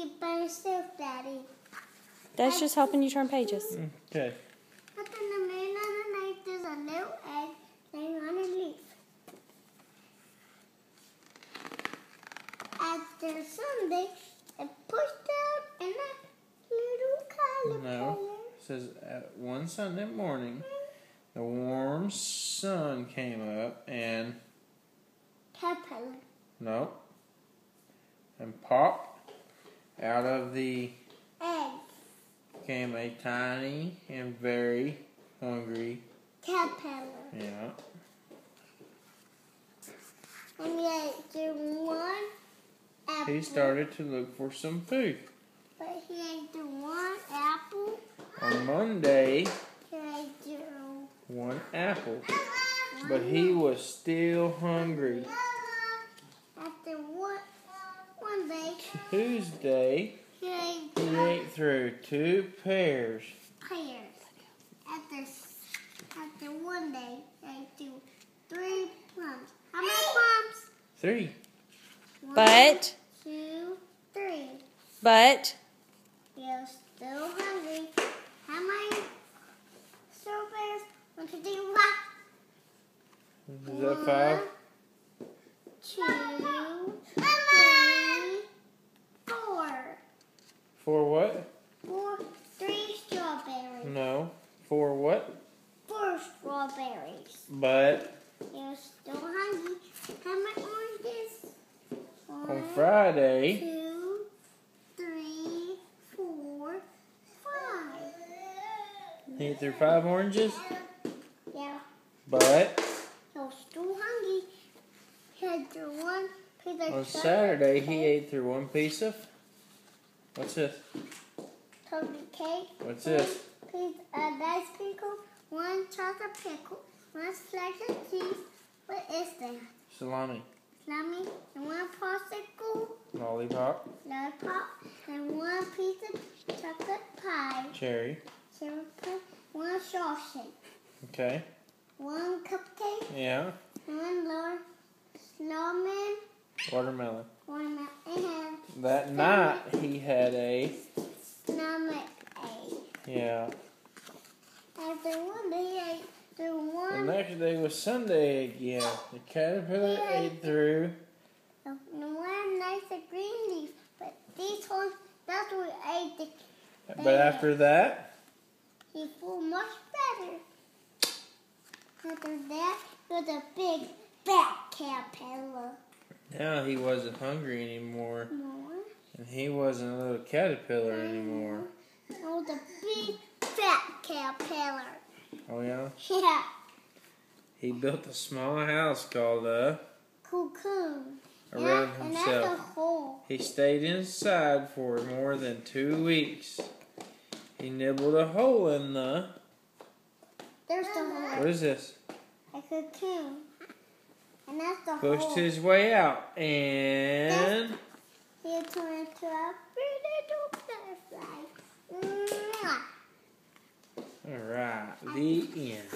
it by yourself, Daddy. That's just helping you turn pages. Up Okay. in the middle of the night, there's a little egg laying on a leaf. After Sunday, it pushed out in a little caterpillar. No. It says one Sunday morning, the warm sun came up and Caterpillar. no, and popped out of the Egg. came a tiny and very hungry. Caterpillar. Yeah. And yet, there's one apple. He started to look for some food. But he ate the one apple. On Monday, He ate the one apple, but he was still hungry. after one day, Tuesday, he ate he ate through 2 pears. pears. After one day, he ate through 3 plums. How many plums? 3. But, 2, 3. but, You're still hungry. How many strawberries? 1, 2, 3, 4. Is that 5? 2, 3, 4. 4 what? 3 strawberries. No. 4 what? 4 strawberries. But You're still hungry. How many oranges? on Friday, 2, 3, 4, 5. he ate through 5 oranges. Yeah. But You're still hungry. He had the one piece of on chocolate Saturday, he cake, ate through 1 piece of. What's this? chocolate cake. What's this? Piece of ice pickle. 1 chocolate pickle. 1 slice of cheese. What is that? Salami. Salami. And 1 popsicle. Lollipop. Lollipop. And 1 piece of chocolate pie. Cherry. Cherry pie. 1 sausage. Okay. 1 cupcake. Yeah. 1 Lord snowman. Watermelon. Watermelon. And That night, he had a. snowman egg. Yeah. After one day, he ate through The one. next day was Sunday again. The caterpillar ate through. And one nice green leaf. But this one, that's what ate the. But after that, He feel much better. After that, it was a big fat caterpillar. now he wasn't hungry anymore. More. And he wasn't a little caterpillar anymore. It was a big fat caterpillar. Oh, yeah? Yeah. He built a small house called Cocoon. around And that's a himself. hole. He stayed inside for more than 2 weeks. He nibbled a hole in the. There's the hole. What is this? A cocoon. And that's the Pushed hole. his way out and. He turned into a little butterfly. Mwah. Alright, the end.